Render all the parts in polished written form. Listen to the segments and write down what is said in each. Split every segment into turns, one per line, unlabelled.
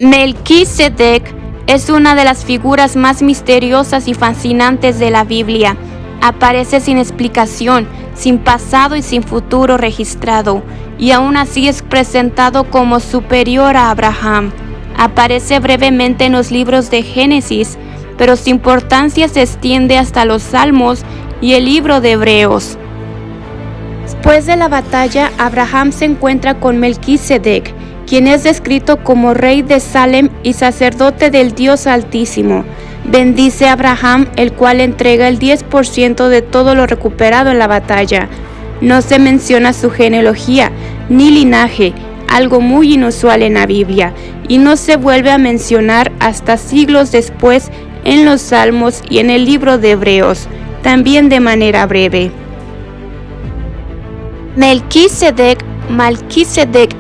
Melquisedec es una de las figuras más misteriosas y fascinantes de la Biblia. Aparece sin explicación, sin pasado y sin futuro registrado, y aún así es presentado como superior a Abraham. Aparece brevemente en los libros de Génesis, pero su importancia se extiende hasta los Salmos y el libro de Hebreos. Después de la batalla, Abraham se encuentra con Melquisedec, quien es descrito como rey de Salem y sacerdote del Dios Altísimo. Bendice a Abraham, el cual entrega el 10% de todo lo recuperado en la batalla. No se menciona su genealogía ni linaje, algo muy inusual en la Biblia, y no se vuelve a mencionar hasta siglos después en los Salmos y en el libro de Hebreos, también de manera breve. Melquisedec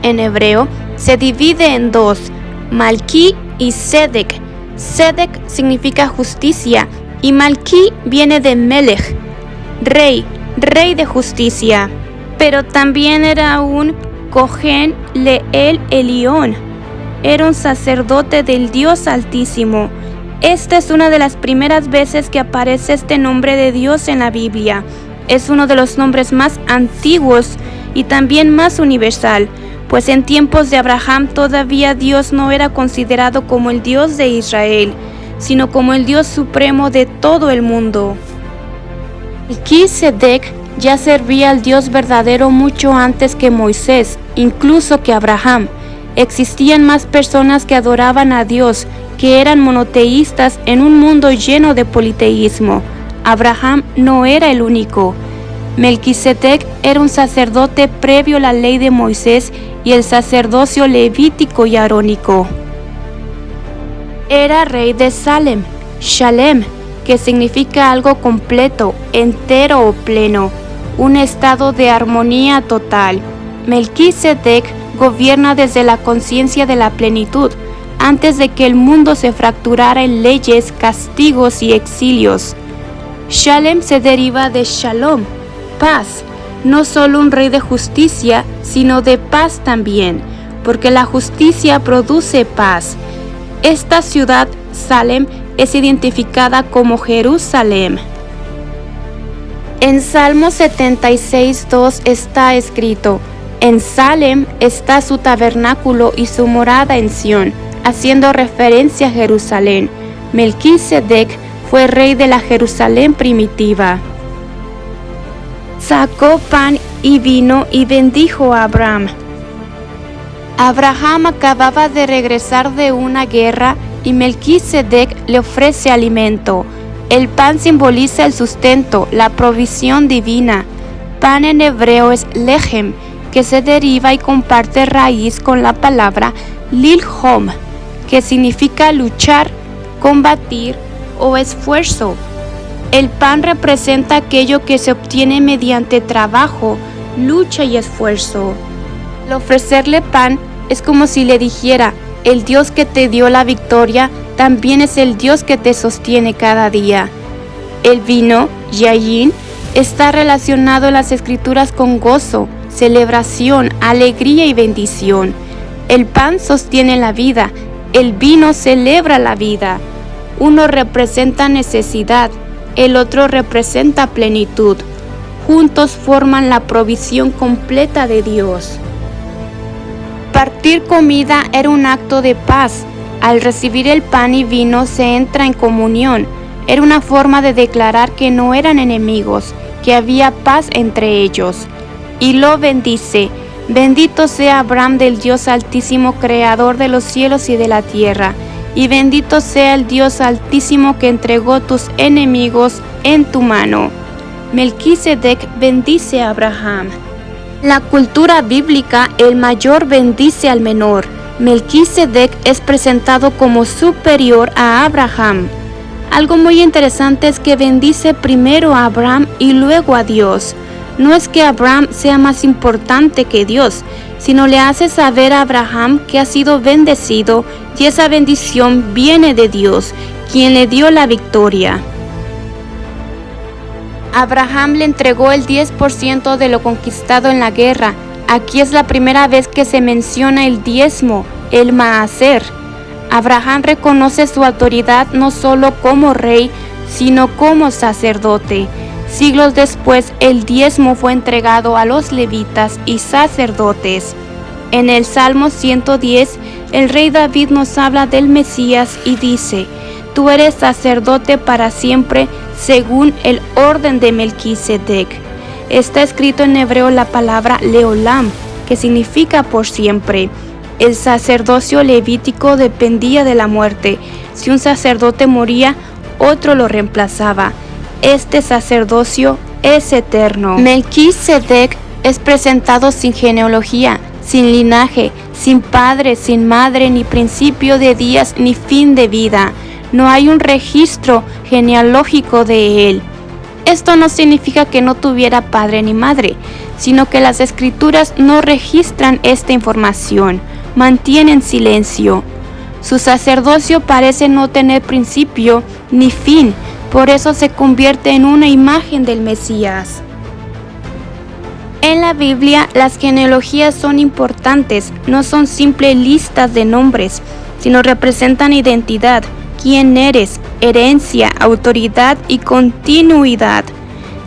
en hebreo, se divide en dos, Malquí y Sedec. Sedec significa justicia y Malquí viene de Melech, rey de justicia. Pero también era un Cohen Leel Elión, era un sacerdote del Dios Altísimo. Esta es una de las primeras veces que aparece este nombre de Dios en la Biblia. Es uno de los nombres más antiguos y también más universal, pues en tiempos de Abraham todavía Dios no era considerado como el Dios de Israel, sino como el Dios supremo de todo el mundo. Melquisedec ya servía al Dios verdadero mucho antes que Moisés, incluso que Abraham. Existían más personas que adoraban a Dios, que eran monoteístas en un mundo lleno de politeísmo. Abraham no era el único. Melquisedec era un sacerdote previo a la ley de Moisés y el sacerdocio levítico y arónico. Era rey de Salem, Shalem, que significa algo completo, entero o pleno, un estado de armonía total. Melquisedec gobierna desde la conciencia de la plenitud, antes de que el mundo se fracturara en leyes, castigos y exilios. Shalem se deriva de Shalom, paz, no solo un rey de justicia, sino de paz también, porque la justicia produce paz. Esta ciudad, Salem, es identificada como Jerusalén. En Salmo 76:2 está escrito: en Salem está su tabernáculo y su morada en Sión, haciendo referencia a Jerusalén. Melquisedec fue rey de la Jerusalén primitiva. Sacó pan y vino y bendijo a Abraham. Abraham acababa de regresar de una guerra y Melquisedec le ofrece alimento. El pan simboliza el sustento, la provisión divina. Pan en hebreo es lechem, que se deriva y comparte raíz con la palabra lilhom, que significa luchar, combatir o esfuerzo. El pan representa aquello que se obtiene mediante trabajo, lucha y esfuerzo. Al ofrecerle pan es como si le dijera: el Dios que te dio la victoria también es el Dios que te sostiene cada día. El vino, yayin, está relacionado en las Escrituras con gozo, celebración, alegría y bendición. El pan sostiene la vida, el vino celebra la vida. Uno representa necesidad, el otro representa plenitud. Juntos forman la provisión completa de Dios. Partir comida era un acto de paz. Al recibir el pan y vino se entra en comunión. Era una forma de declarar que no eran enemigos, que había paz entre ellos. Y lo bendice: bendito sea Abraham del Dios Altísimo, creador de los cielos y de la tierra. Y bendito sea el Dios Altísimo que entregó tus enemigos en tu mano. Melquisedec bendice a Abraham. La cultura bíblica, el mayor bendice al menor. Melquisedec es presentado como superior a Abraham. Algo muy interesante es que bendice primero a Abraham y luego a Dios. No es que Abraham sea más importante que Dios, sino le hace saber a Abraham que ha sido bendecido y esa bendición viene de Dios, quien le dio la victoria. Abraham le entregó el 10% de lo conquistado en la guerra. Aquí es la primera vez que se menciona el diezmo, el maaser. Abraham reconoce su autoridad no solo como rey, sino como sacerdote. Siglos después, el diezmo fue entregado a los levitas y sacerdotes. En el Salmo 110, el rey David nos habla del Mesías y dice: Tú eres sacerdote para siempre, según el orden de Melquisedec. Está escrito en hebreo la palabra leolam, que significa por siempre. El sacerdocio levítico dependía de la muerte. Si un sacerdote moría, otro lo reemplazaba. Este sacerdocio es eterno. Melquisedec es presentado sin genealogía, sin linaje, sin padre, sin madre, ni principio de días, ni fin de vida. No hay un registro genealógico de él. Esto no significa que no tuviera padre ni madre, sino que las escrituras no registran esta información, mantienen silencio. Su sacerdocio parece no tener principio ni fin, por eso se convierte en una imagen del Mesías. En la Biblia, las genealogías son importantes, no son simples listas de nombres, sino representan identidad, quién eres, herencia, autoridad y continuidad.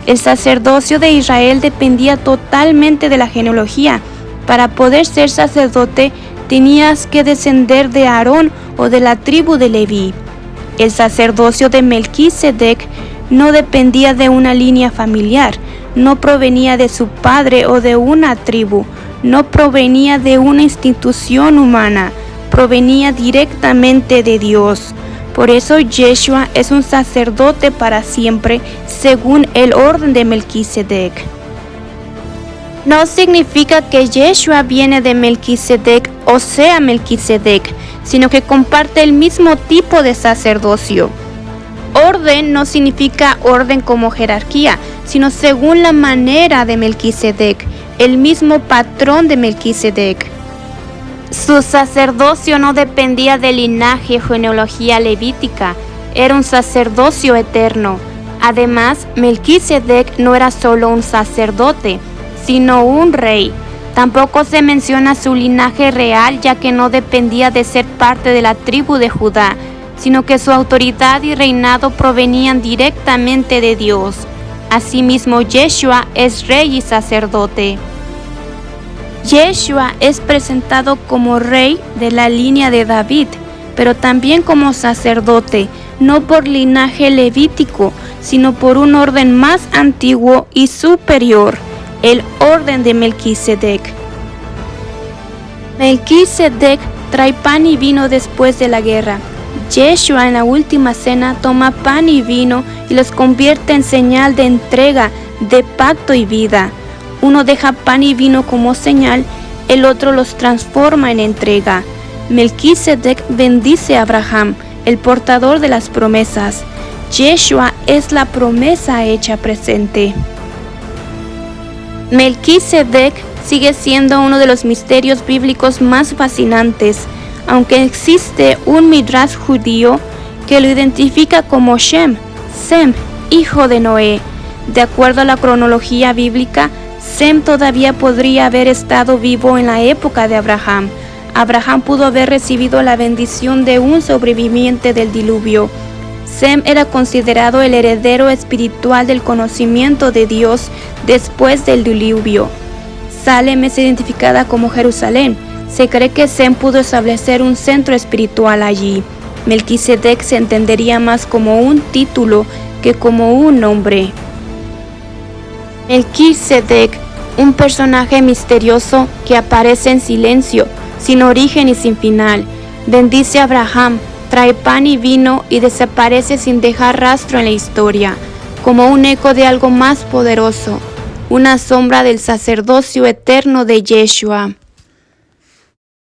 El sacerdocio de Israel dependía totalmente de la genealogía. Para poder ser sacerdote, tenías que descender de Aarón o de la tribu de Leví. El sacerdocio de Melquisedec no dependía de una línea familiar, no provenía de su padre o de una tribu, no provenía de una institución humana, provenía directamente de Dios. Por eso Yeshua es un sacerdote para siempre, según el orden de Melquisedec. No significa que Yeshua viene de Melquisedec o sea Melquisedec, sino que comparte el mismo tipo de sacerdocio. Orden no significa orden como jerarquía, sino según la manera de Melquisedec, el mismo patrón de Melquisedec. Su sacerdocio no dependía del linaje o genealogía levítica, era un sacerdocio eterno. Además, Melquisedec no era solo un sacerdote, sino un rey. Tampoco se menciona su linaje real, ya que no dependía de ser parte de la tribu de Judá, sino que su autoridad y reinado provenían directamente de Dios. Asimismo, Yeshua es rey y sacerdote. Yeshua es presentado como rey de la línea de David, pero también como sacerdote, no por linaje levítico, sino por un orden más antiguo y superior, el orden de Melquisedec. Melquisedec trae pan y vino después de la guerra. Yeshua en la última cena toma pan y vino y los convierte en señal de entrega, de pacto y vida. Uno deja pan y vino como señal, el otro los transforma en entrega. Melquisedec bendice a Abraham, el portador de las promesas. Yeshua es la promesa hecha presente. Melquisedec sigue siendo uno de los misterios bíblicos más fascinantes, aunque existe un midrash judío que lo identifica como Sem, hijo de Noé. De acuerdo a la cronología bíblica, Sem todavía podría haber estado vivo en la época de Abraham. Abraham pudo haber recibido la bendición de un sobreviviente del diluvio. Sem era considerado el heredero espiritual del conocimiento de Dios después del diluvio. Salem es identificada como Jerusalén. Se cree que Sem pudo establecer un centro espiritual allí. Melquisedec se entendería más como un título que como un nombre. Melquisedec, un personaje misterioso que aparece en silencio, sin origen y sin final. Bendice a Abraham, trae pan y vino y desaparece sin dejar rastro en la historia, como un eco de algo más poderoso, una sombra del sacerdocio eterno de Yeshua.